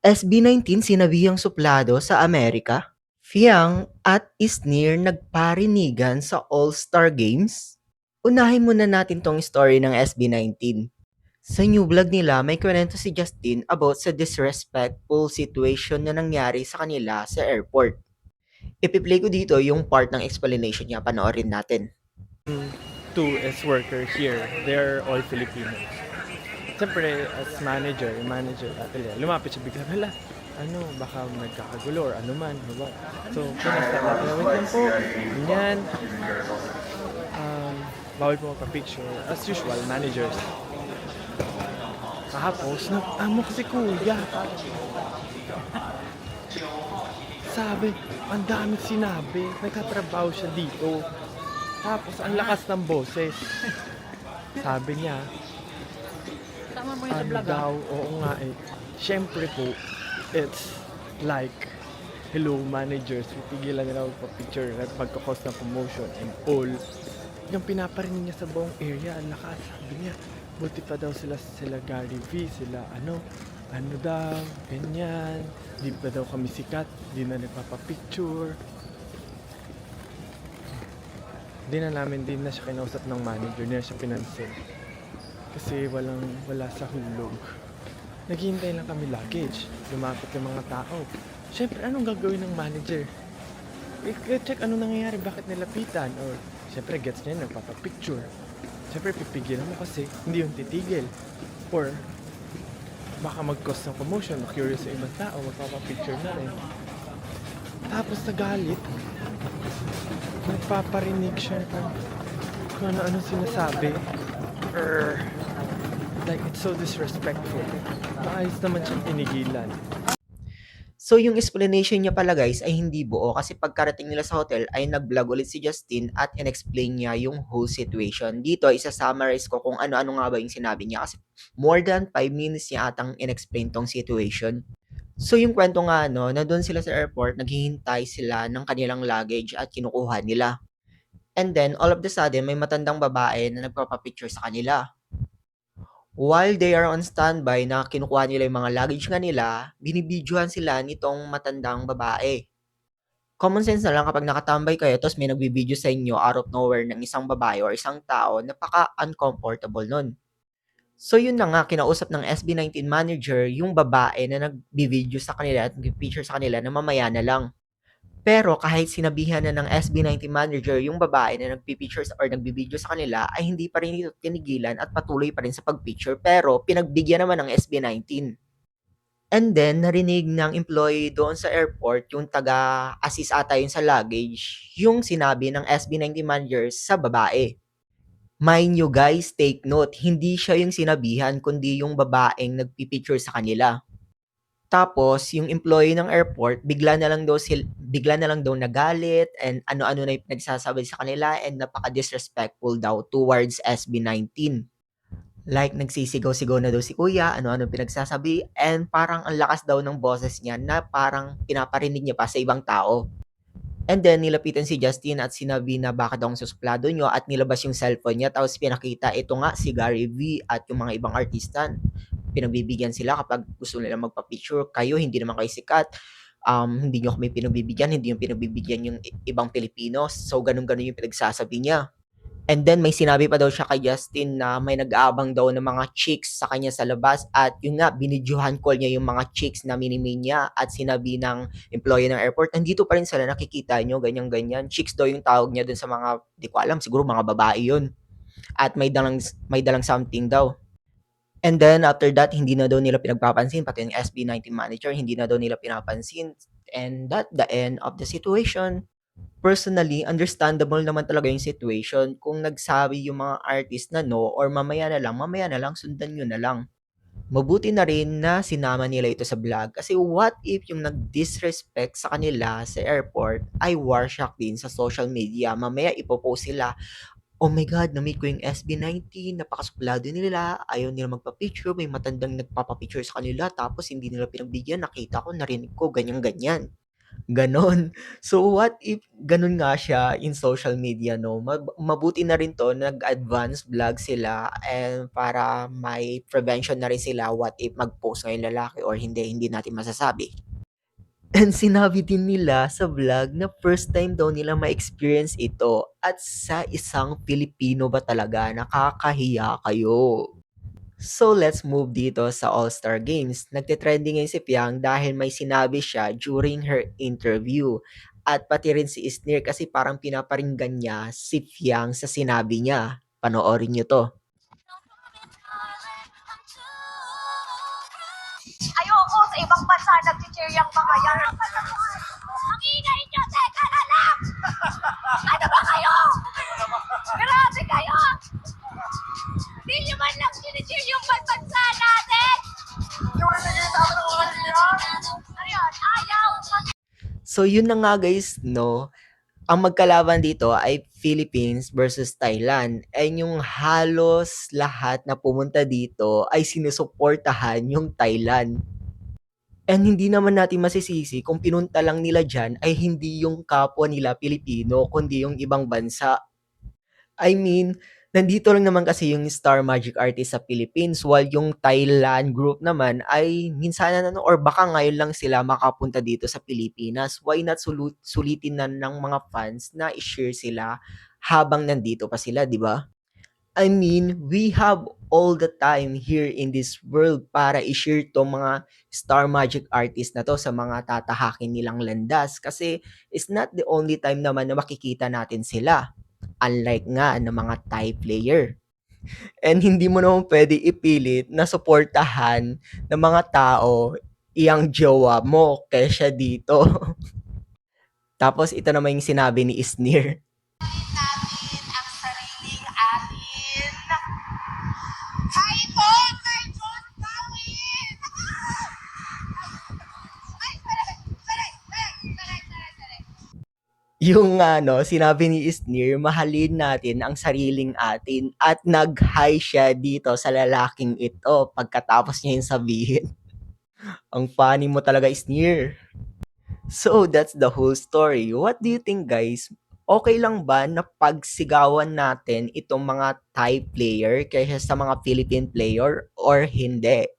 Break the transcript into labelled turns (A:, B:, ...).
A: SB19 sinabihang suplado sa Amerika, Fiang at Isnir nagparinigan sa All-Star Games? Unahin muna natin tong story ng SB19. Sa new vlog nila, may kwento si Justin about sa disrespectful situation na nangyari sa kanila sa airport. Ipiplay ko dito yung part ng explanation niya, panoorin natin.
B: Two as worker here, they're all Filipinos. Siyempre, as manager, yung manager natin, lumapit siya bigla, hala, ano, baka nagkakagulo or ano man, diba? So, pinasta natin, wait lang po, ganyan, bawal po magpa-picture. As usual, managers. Tapos, nag-amok si kuya. Sabi, ang daming sinabi, nagkatrabaho siya dito. Tapos, ang lakas ng boses. Sabi niya,
C: Tama mo yung sa
B: ano
C: vlog
B: daw, oo nga eh. Siyempre po, it's like, hello managers, pipigilan nila magpa-picture at magkakos ng promotion and all. Yung pinaparinig niya sa buong area, ang lakas. Sabi niya, buti pa daw sila Gary V, sila ano daw, ganyan. Di pa daw kami sikat, di na nagpapapicture. Di na siya kinausap ng manager, di na siya pinansin. Kasi wala sa hulog. Naghihintay lang kami luggage. Lumapit yung mga tao. Siyempre, anong gagawin ng manager? I-check anong nangyayari, bakit nilapitan. Or, siyempre, gets niya, nagpapapicture. Siyempre, pipigilan mo kasi hindi yung titigil. Or, baka mag-cause ng commotion, curious sa ibang tao, magpapapicture na rin. Tapos nagalit, nagpaparinig siya kung ano-ano sinasabi. Like, it's so disrespectful. Maayos naman siyang tinigilan.
A: So yung explanation niya pala guys ay hindi buo kasi pagkarating nila sa hotel ay nag-vlog ulit si Justin at in-explain niya yung whole situation. Dito isa-summarize ko kung ano-ano nga ba yung sinabi niya kasi more than 5 minutes niya atang in-explain tong situation. So yung kwento nga na doon sila sa airport, naghihintay sila ng kanilang luggage at kinukuha nila. And then all of the sudden may matandang babae na nagpapapicture sa kanila. While they are on standby na kinukuha nila yung mga luggage nga nila, binibidyohan sila nitong matandang babae. Common sense na lang kapag nakatambay kayo tapos may nagbibideo sa inyo out of nowhere ng isang babae or isang tao, napaka-uncomfortable nun. So yun na nga, kinausap ng SB19 manager yung babae na nagbibideo sa kanila at nag-picture sa kanila na mamaya na lang. Pero kahit sinabihan na ng SB19 manager yung babae na nagpi-pictures or nagbibideo sa kanila ay hindi pa rin ito tinigilan at patuloy pa rin sa pag-picture pero pinagbigyan naman ng SB19. And then narinig ng employee doon sa airport, yung taga-assist ata yun sa luggage, yung sinabi ng SB19 manager sa babae. Mind you guys, take note, hindi siya yung sinabihan kundi yung babaeng nagpi-picture sa kanila. Tapos yung employee ng airport bigla na lang daw nagalit and ano-ano na yung pinagsasabi sa kanila and napaka-disrespectful daw towards SB19. Like nagsisigaw-sigaw na daw si kuya, ano-ano pinagsasabi and parang ang lakas daw ng boses niya na parang pinaparinig niya pa sa ibang tao. And then nilapitan si Justin at sinabi na bakit daw ang susuplado nyo at nilabas yung cellphone niya tapos pinakita ito nga si Gary V at yung mga ibang artista. Pinagbibigyan sila kapag gusto nila magpa-picture. Kayo, hindi naman kayo sikat. Hindi nyo kami pinagbibigyan, hindi yung pinagbibigyan yung ibang Pilipino. So, ganun-ganun yung pinagsasabi niya. And then may sinabi pa daw siya kay Justin na may nag-aabang daw ng mga chicks sa kanya sa labas at yun nga, binidyohan call niya yung mga chicks na minimi niya at sinabi ng employee ng airport, andito pa rin sila, nakikita nyo, ganyan-ganyan. Chicks daw yung tawag niya dun sa mga, di ko alam, siguro mga babae yun. At may dalang something daw. And then after that, hindi na daw nila pinagpapansin, pati yung SB19 manager, hindi na daw nila pinapansin. And that the end of the situation. Personally, understandable naman talaga yung situation kung nagsabi yung mga artist na no or mamaya na lang, sundan nyo na lang. Mabuti na rin na sinama nila ito sa vlog kasi what if yung nag-disrespect sa kanila sa airport ay warshock din sa social media. Mamaya ipopost sila, oh my God, na-meet ko yung SB19, napakasuplado nila, ayaw nila magpa-picture, may matandang nagpapapicture sa kanila, tapos hindi nila pinagbigyan, nakita ko, narinig ko, ganyan-ganyan. Ganon. So, what if ganun nga siya in social media, no? Mabuti na rin 'to nag-advance vlog sila and para may prevention na rin sila what if mag-post nga yung lalaki or hindi, hindi natin masasabi. And sinabi din nila sa vlog na first time daw nila ma-experience ito at sa isang Pilipino ba talaga, nakakahiya kayo. So let's move dito sa All-Star Games. Nagte-trending ngayon si Piang dahil may sinabi siya during her interview. At pati rin si Isnir kasi parang pinaparinggan niya si Piang sa sinabi niya. Panoorin niyo to.
D: Ayoko sa ibang bansa nag-cheer yung mga yan. Ang ingay nyo, teka na lang! Ano ba kayo? Grabe kayo! Hindi nyo man lang sinicheer yung bansa natin! Yung nakikita ko ng mga ayun, ayaw!
A: So yun na nga guys, no? Ang magkalaban dito ay Philippines versus Thailand. And yung halos lahat na pumunta dito ay sinusuportahan yung Thailand. And hindi naman natin masisisi kung pinunta lang nila dyan ay hindi yung kapwa nila Pilipino, kundi yung ibang bansa. I mean, nandito lang naman kasi yung Star Magic Artist sa Philippines while yung Thailand group naman ay minsan na or baka ngayon lang sila makapunta dito sa Pilipinas. Why not sulitin na ng mga fans na i-share sila habang nandito pa sila, di ba? I mean, we have all the time here in this world para i-share tong mga Star Magic artist na to sa mga tatahakin nilang landas kasi it's not the only time naman na makikita natin sila. Unlike nga ng mga Thai player. And hindi mo naman pwede ipilit na suportahan ng mga tao iyang jowa mo kaysa dito. Tapos ito naman yung sinabi ni Isnir.
D: Natin ang sariling atin. Hi po! Hi John Gawin! Ay, taray!
A: Yung sinabi ni Isnir, mahalin natin ang sariling atin at nag-hi siya dito sa lalaking ito pagkatapos niya yung sabihin. Ang funny mo talaga, Isnir. So, that's the whole story. What do you think, guys? Okay lang ba na pagsigawan natin itong mga Thai player kaysa sa mga Philippine player or hindi?